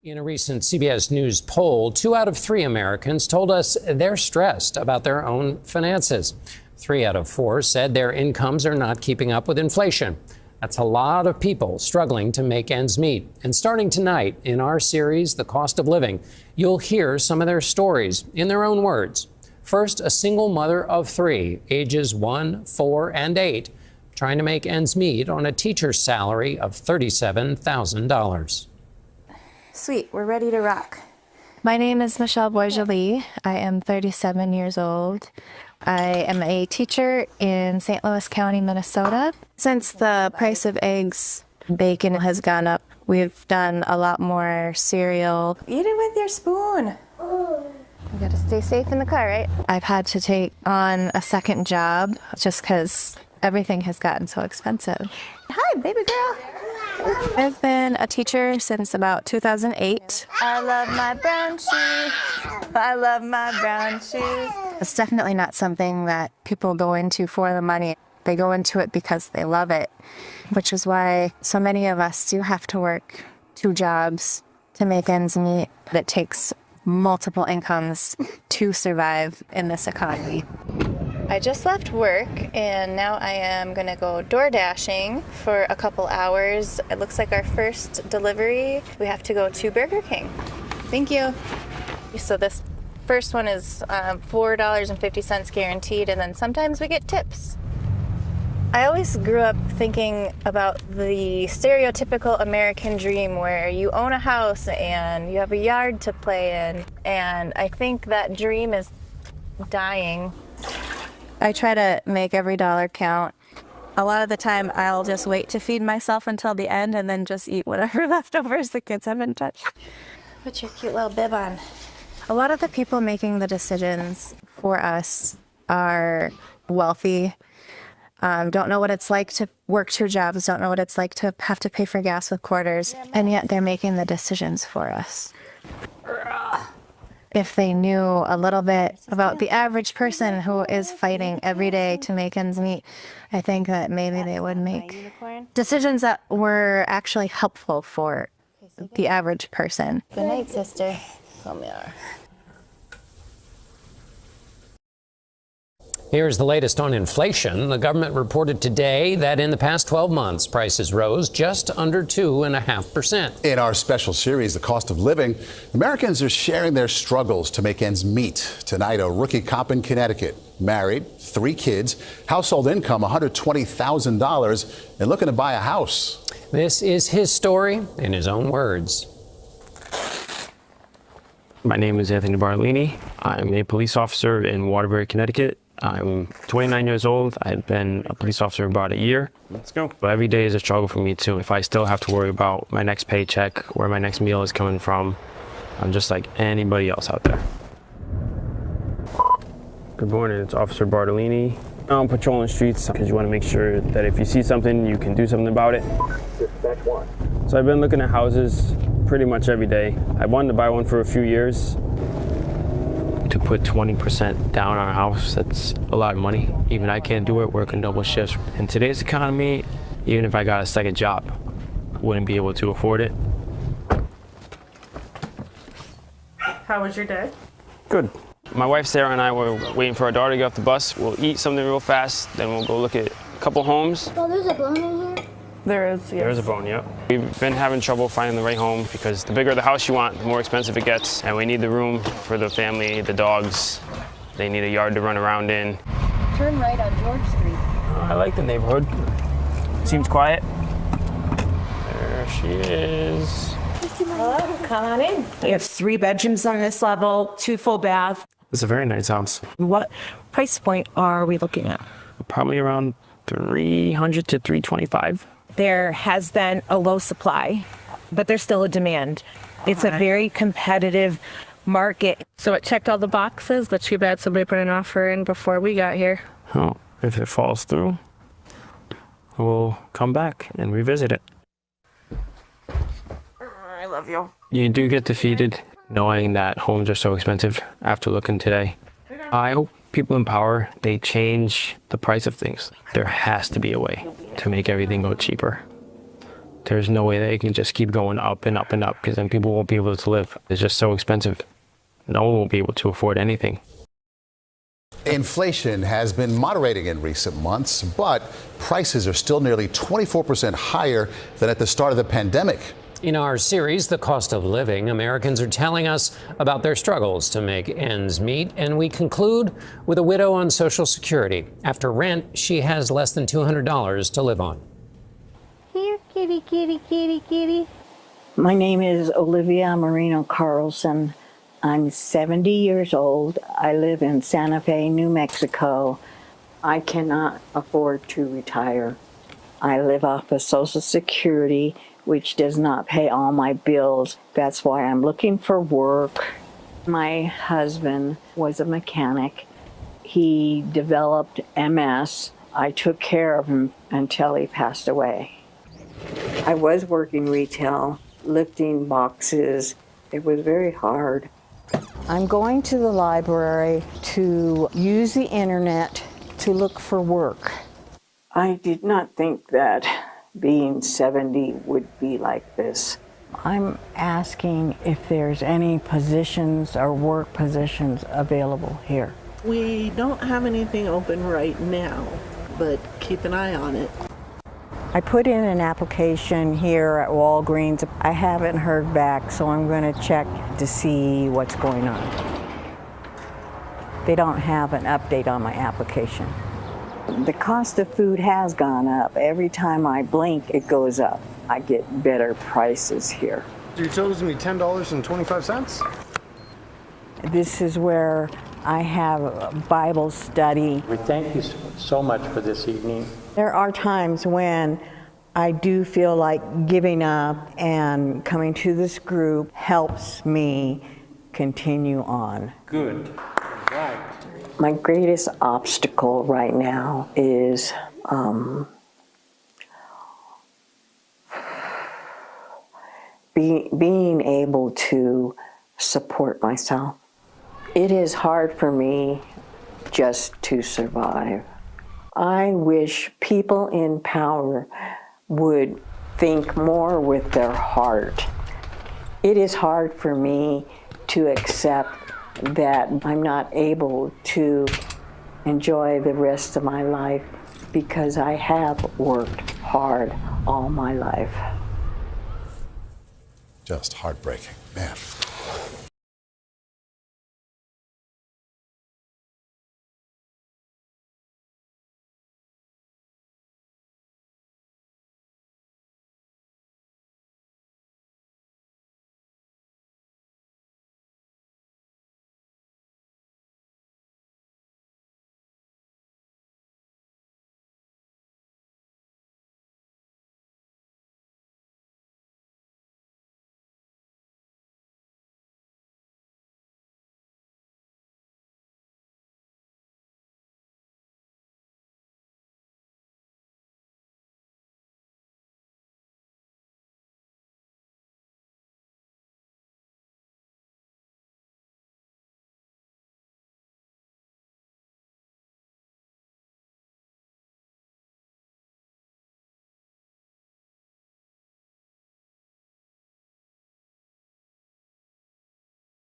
In a recent CBS News poll, 2 out of 3 Americans told us they're stressed about their own finances. 3 out of 4 said their incomes are not keeping up with inflation. That's a lot of people struggling to make ends meet. And starting tonight in our series, The Cost of Living, you'll hear some of their stories in their own words. First, a single mother of 3, ages 1, 4, and 8, trying to make ends meet on a teacher's salary of $37,000. Sweet, we're ready to rock. My name is Michelle Bourgeois. I am 37 years old. I am a teacher in St. Louis County, Minnesota. Since the price of eggs, bacon has gone up, we've done a lot more cereal. Eat it with your spoon. You gotta stay safe in the car, right? I've had to take on a second job just because everything has gotten so expensive. Hi, baby girl. I've been a teacher since about 2008. I love my brown shoes. I love my brown shoes. It's definitely not something that people go into for the money. They go into it because they love it, which is why so many of us do have to work 2 jobs to make ends meet. It takes multiple incomes to survive in this economy. I just left work and now I am gonna go door dashing for a couple hours. It looks like our first delivery. We have to go to Burger King. Thank you. So this first one is $4.50 guaranteed, and then sometimes we get tips. I always grew up thinking about the stereotypical American dream where you own a house and you have a yard to play in, and I think that dream is dying. I try to make every dollar count. A lot of the time, I'll just wait to feed myself until the end and then just eat whatever leftovers the kids haven't touched. Put your cute little bib on. A lot of the people making the decisions for us are wealthy, don't know what it's like to work 2 jobs, don't know what it's like to have to pay for gas with quarters, and yet they're making the decisions for us. If they knew a little bit about the average person who is fighting every day to make ends meet, I think that maybe they would make decisions that were actually helpful for the average person. Good night, sister. Come here. Here's the latest on inflation. The government reported today that in the past 12 months, prices rose just under 2.5%. In our special series, The Cost of Living, Americans are sharing their struggles to make ends meet. Tonight, a rookie cop in Connecticut, married, 3 kids, household income $120,000, and looking to buy a house. This is his story in his own words. My name is Anthony Bartolini. I'm a police officer in Waterbury, Connecticut. I'm 29 years old. I've been a police officer about a year. Let's go. But every day is a struggle for me too. If I still have to worry about my next paycheck, where my next meal is coming from, I'm just like anybody else out there. Good morning, it's Officer Bartolini. I'm patrolling the streets because you want to make sure that if you see something, you can do something about it. Suspect 1. So I've been looking at houses pretty much every day. I wanted to buy one for a few years. To put 20% down on a house, that's a lot of money. Even I can't do it, working double shifts. In today's economy, even if I got a second job, I wouldn't be able to afford it. How was your day? Good. My wife Sarah and I were waiting for our daughter to get off the bus. We'll eat something real fast, then we'll go look at a couple homes. Oh, there's a bone in here? There is, yes. There is a bone, yep. We've been having trouble finding the right home because the bigger the house you want, the more expensive it gets. And we need the room for the family, the dogs. They need a yard to run around in. Turn right on George Street. I like the neighborhood. Seems quiet. There she is. Hello, come on in. We have 3 bedrooms on this level, 2 full baths. It's a very nice house. What price point are we looking at? Probably around 300 to 325. There has been a low supply, but there's still a demand. It's a very competitive market. So it checked all the boxes, but too bad somebody put an offer in before we got here. Oh, if it falls through, we'll come back and revisit it. I love you. You do get defeated knowing that homes are so expensive after looking today. I hope people in power, they change the price of things. There has to be a way to make everything go cheaper. there's no way they can just keep going up and up and up, because then people won't be able to live. It's just so expensive. No one will be able to afford anything. Inflation has been moderating in recent months, but prices are still nearly 24% higher than at the start of the pandemic. In our series, The Cost of Living, Americans are telling us about their struggles to make ends meet, and we conclude with a widow on Social Security. After rent, she has less than $200 to live on. Here, kitty, kitty, kitty, kitty. My name is Olivia Marino Carlson. I'm 70 years old. I live in Santa Fe, New Mexico. I cannot afford to retire. I live off of Social Security, which does not pay all my bills. That's why I'm looking for work. My husband was a mechanic. He developed MS. I took care of him until he passed away. I was working retail, lifting boxes. It was very hard. I'm going to the library to use the internet to look for work. I did not think that being 70 would be like this. I'm asking if there's any positions or work positions available here. We don't have anything open right now, but keep an eye on it. I put in an application here at Walgreens. I haven't heard back, so I'm going to check to see what's going on. They don't have an update on my application. The cost of food has gone up. Every time I blink, it goes up. I get better prices here. You told me $10.25? This is where I have a Bible study. We thank you so much for this evening. There are times when I do feel like giving up, and coming to this group helps me continue on. Good. Right. My greatest obstacle right now is being able to support myself. It is hard for me just to survive. I wish people in power would think more with their heart. It is hard for me to accept that I'm not able to enjoy the rest of my life because I have worked hard all my life. Just heartbreaking, man.